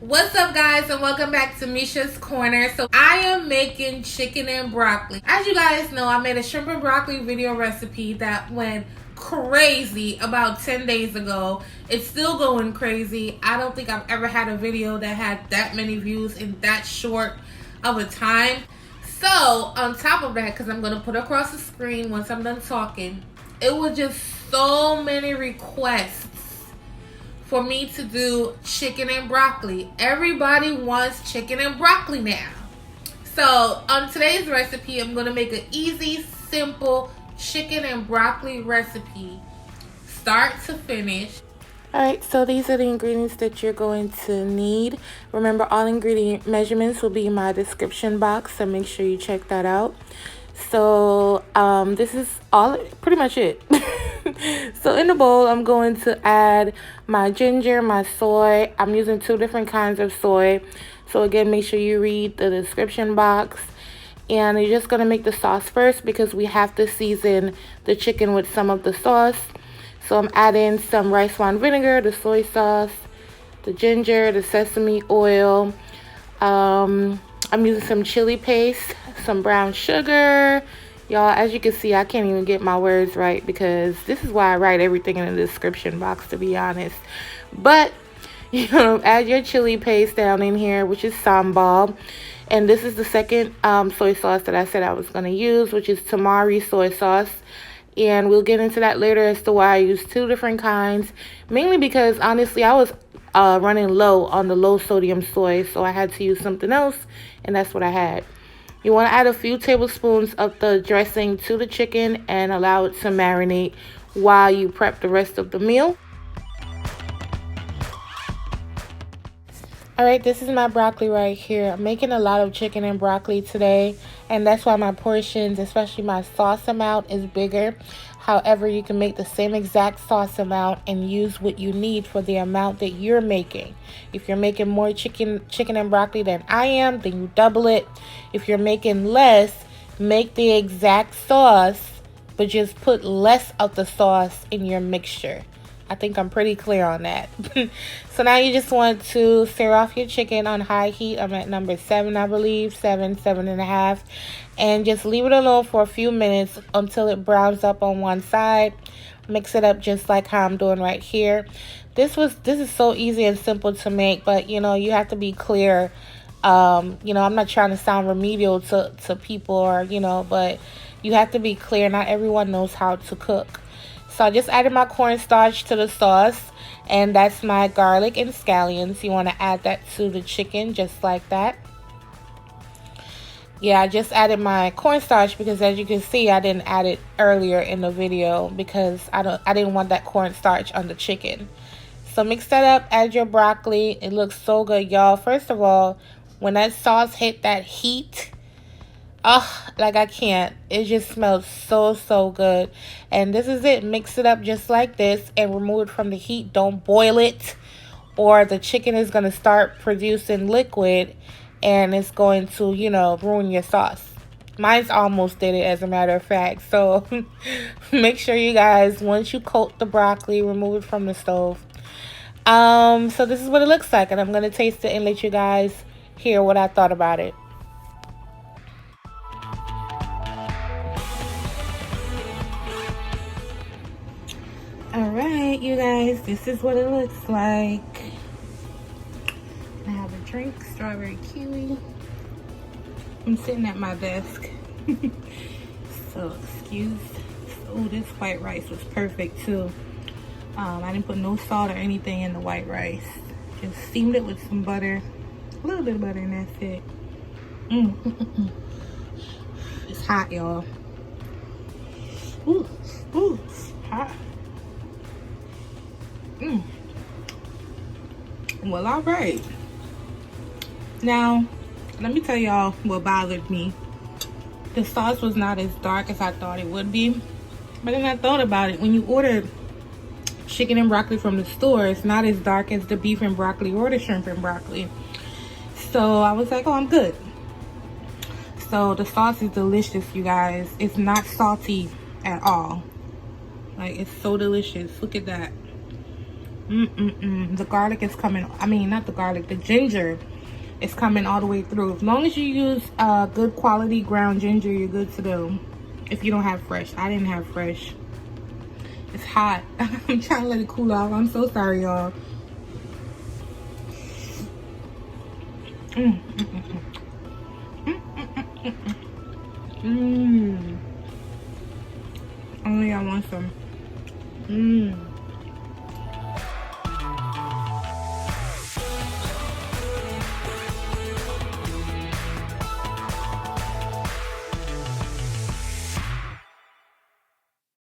What's up, guys, and welcome back to Misha's Corner. So I am making chicken and broccoli. As you guys know, I made a shrimp and broccoli video recipe that went crazy about 10 days ago. It's still going crazy. I don't think I've ever had a video that had that many views in that short of a time. So on top of that, because I'm going to put across the screen once I'm done talking, it was just so many requests for me to do chicken and broccoli. Everybody wants chicken and broccoli now. So on today's recipe, I'm gonna make an easy, simple chicken and broccoli recipe, start to finish. Alright, so these are the ingredients that you're going to need. Remember, all ingredient measurements will be in my description box, so make sure you check that out. So this is all, pretty much it. So in the bowl, I'm going to add my ginger, my soy. I'm using 2 different kinds of soy. So again, make sure you read the description box. And you're just going to make the sauce first because we have to season the chicken with some of the sauce. So I'm adding some rice wine vinegar, the soy sauce, the ginger, the sesame oil. I'm using some chili paste, some brown sugar. Y'all, as you can see, I can't even get my words right because this is why I write everything in the description box, to be honest. But, add your chili paste down in here, which is sambal. And this is the second soy sauce that I said I was going to use, which is tamari soy sauce. And we'll get into that later as to why I use 2 different kinds. Mainly because, honestly, I was running low on the low sodium soy, so I had to use something else, and that's what I had. You want to add a few tablespoons of the dressing to the chicken and allow it to marinate while you prep the rest of the meal. Alright, this is my broccoli right here. I'm making a lot of chicken and broccoli today, and that's why my portions, especially my sauce amount, is bigger. However, you can make the same exact sauce amount and use what you need for the amount that you're making. If you're making more chicken and broccoli than I am, then you double it. If you're making less, make the exact sauce, but just put less of the sauce in your mixture. I think I'm pretty clear on that. So now you just want to sear off your chicken on high heat. I'm at number 7, I believe, 7.5. And just leave it alone for a few minutes until it browns up on one side. Mix it up just like how I'm doing right here. This is so easy and simple to make, but you have to be clear. I'm not trying to sound remedial to people or but you have to be clear. Not everyone knows how to cook. So I just added my cornstarch to the sauce, and that's my garlic and scallions. You want to add that to the chicken just like that. Yeah, I just added my cornstarch because, as you can see, I didn't add it earlier in the video because I didn't want that cornstarch on the chicken. So mix that up, add your broccoli. It looks so good, y'all. First of all, when that sauce hit that heat, like I can't. It just smells so good. And this is it. Mix it up just like this and remove it from the heat. Don't boil it, or the chicken is going to start producing liquid and it's going to, ruin your sauce. Mine's almost did it, as a matter of fact. So make sure you guys, once you coat the broccoli, remove it from the stove. So this is what it looks like, and I'm going to taste it and let you guys hear what I thought about it. Alright, you guys, this is what it looks like. I have a drink, strawberry kiwi. I'm sitting at my desk. So, excuse. Oh, this white rice was perfect too. I didn't put no salt or anything in the white rice. Just steamed it with some butter. A little bit of butter, and that's it. It's hot, y'all. Ooh, hot. Well, all right. Now, let me tell y'all what bothered me. The sauce was not as dark as I thought it would be. But then I thought about it. When you order chicken and broccoli from the store, it's not as dark as the beef and broccoli or the shrimp and broccoli. So I was like, oh, I'm good. So the sauce is delicious, you guys. It's not salty at all. Like, it's so delicious. Look at that. The garlic is coming, I mean, not the garlic, the ginger is coming all the way through. As long as you use good quality ground ginger, you're good to go. If you don't have fresh. I didn't have fresh. It's hot. I'm trying to let it cool off. I'm so sorry, y'all. Only I want some.